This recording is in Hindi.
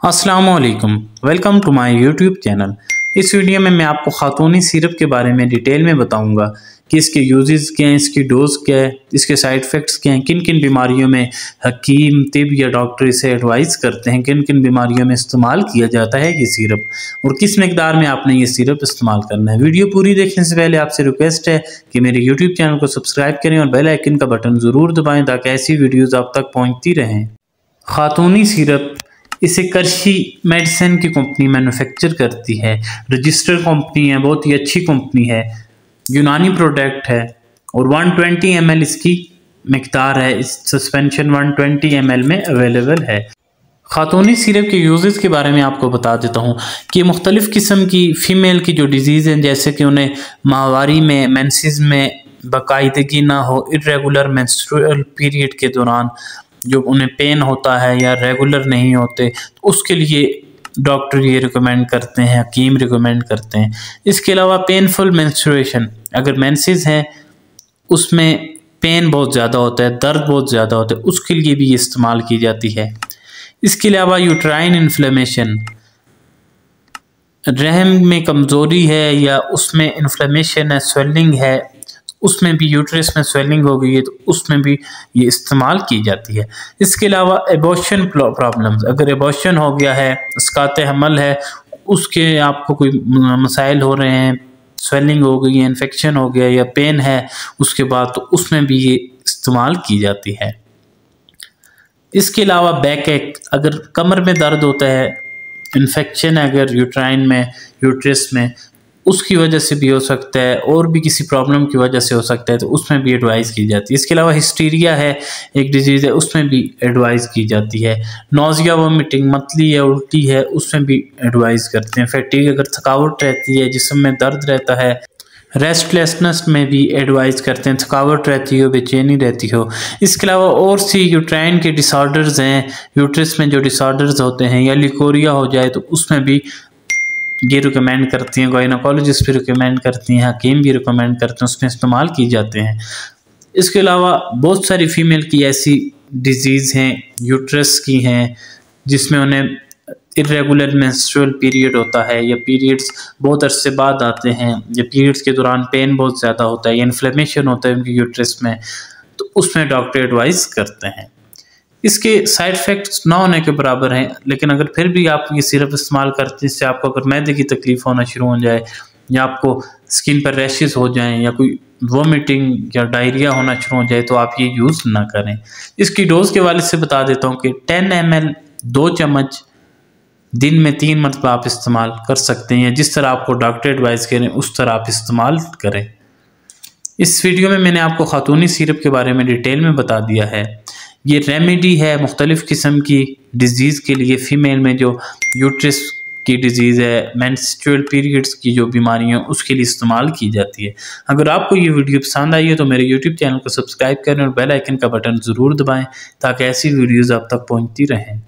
अस्सलामुअलैकुम, welcome to my YouTube channel. इस वीडियो में मैं आपको खातूनी सिरप के बारे में डिटेल में बताऊंगा कि इसके यूजेस क्या हैं, इसकी डोज क्या है, इसके साइड इफ़ेक्ट्स क्या हैं, किन किन बीमारियों में हकीम तिब या डॉक्टर इसे एडवाइस करते हैं, किन किन बीमारियों में इस्तेमाल किया जाता है ये सिरप और किस मकदार में आपने ये सिरप इस्तेमाल करना है। वीडियो पूरी देखने से पहले आपसे रिक्वेस्ट है कि मेरे यूट्यूब चैनल को सब्सक्राइब करें और बेल आइकन का बटन ज़रूर दबाएँ ताकि ऐसी वीडियोज़ आप तक पहुँचती रहें। खातूनी सिरप इसे करशी मेडिसिन की कंपनी मैन्युफैक्चर करती है। रजिस्टर्ड कंपनी है, बहुत ही अच्छी कंपनी है, यूनानी प्रोडक्ट है और 120 ml इसकी मिकदार है। इस सस्पेंशन 120 ml में अवेलेबल है। खातूनी सिरप के यूजेस के बारे में आपको बता देता हूँ कि मुख्तलिफ़ किस्म की फ़ीमेल की जो डिजीज़ हैं, जैसे कि उन्हें माहवारी में मेंसेस में बाकायदगी ना हो, इर्रेगुलर मेंस्ट्रुअल पीरियड के दौरान जो उन्हें पेन होता है या रेगुलर नहीं होते, तो उसके लिए डॉक्टर ये रिकमेंड करते हैं, हकीम रिकमेंड करते हैं। इसके अलावा पेनफुल मेंस्ट्रुएशन, अगर मेंसेस हैं उसमें पेन बहुत ज़्यादा होता है, दर्द बहुत ज़्यादा होता है, उसके लिए भी ये इस्तेमाल की जाती है। इसके अलावा यूट्राइन इन्फ्लेमेशन, रहम में कमज़ोरी है या उसमें इन्फ्लेमेशन है, स्वेलिंग है, उसमें भी यूट्रस में स्वेलिंग हो गई है तो उसमें भी ये इस्तेमाल की जाती है। इसके अलावा एबॉर्शन प्रॉब्लम्स, अगर एबॉर्शन हो गया है, इसकात हमल है, उसके आपको कोई मसाइल हो रहे हैं, स्वेलिंग हो गई है, इन्फेक्शन हो गया या पेन है उसके बाद, तो उसमें भी ये इस्तेमाल की जाती है। इसके अलावा बैक एक, अगर कमर में दर्द होता है, इन्फेक्शन है अगर यूट्राइन में, यूट्रस में, उसकी वजह से भी हो सकता है और भी किसी प्रॉब्लम की वजह से हो सकता है, तो उसमें भी एडवाइस की जाती है। इसके अलावा हिस्टीरिया है, एक डिजीज़ है, उसमें भी एडवाइस की जाती है। नोज़िया, वोमिटिंग, मतली या उल्टी है, उसमें भी एडवाइस करते हैं। फैटीग, अगर थकावट रहती है, जिस्म में दर्द रहता है, रेस्टलेसनेस में भी एडवाइस करते हैं, थकावट रहती हो, बेचैनी रहती हो। इसके अलावा और सी यूट्राइन के डिसऑर्डर्स हैं, यूट्रस में जो डिसऑर्डर्स होते हैं या लिकोरिया हो जाए तो उसमें भी ये रिकमेंड करती हैं, गायनोकोलॉजिस्ट भी रिकमेंड करती हैं, हकीम भी रिकमेंड करते हैं, उसमें इस्तेमाल की जाते हैं। इसके अलावा बहुत सारी फीमेल की ऐसी डिजीज़ हैं, यूट्रस की हैं, जिसमें उन्हें इर्रेगुलर मेंस्ट्रुअल पीरियड होता है या पीरियड्स बहुत अरसे बाद आते हैं या पीरियड्स के दौरान पेन बहुत ज़्यादा होता है या इन्फ्लेमेशन होता है उनकी यूट्रस में, तो उसमें डॉक्टर एडवाइस करते हैं। इसके साइड इफ़ेक्ट्स ना होने के बराबर हैं, लेकिन अगर फिर भी आप ये सिरप इस्तेमाल करते हैं, जिससे आपको अगर मैदे की तकलीफ़ होना शुरू हो जाए या आपको स्किन पर रैशेस हो जाएं या कोई वोमिटिंग या डायरिया होना शुरू हो जाए, तो आप ये यूज़ ना करें। इसकी डोज़ के वाले से बता देता हूँ कि 10 ml 2 चम्मच दिन में 3 मरतबा आप इस्तेमाल कर सकते हैं। जिस तरह आपको डॉक्टर एडवाइस करें उस तरह आप इस्तेमाल करें। इस वीडियो में मैंने आपको खातूनी सिरप के बारे में डिटेल में बता दिया है। ये रेमेडी है मुख्तलिफ़ किस्म की डिजीज़ के लिए। फ़ीमेल में जो यूट्रस की डिजीज़ है, मेंस्ट्रुअल पीरियड्स की जो बीमारियाँ उसके लिए इस्तेमाल की जाती है। अगर आपको ये वीडियो पसंद आई है तो मेरे यूट्यूब चैनल को सब्सक्राइब करें और बेल आइकन का बटन ज़रूर दबाएं ताकि ऐसी वीडियोज़ आप तक पहुँचती रहें।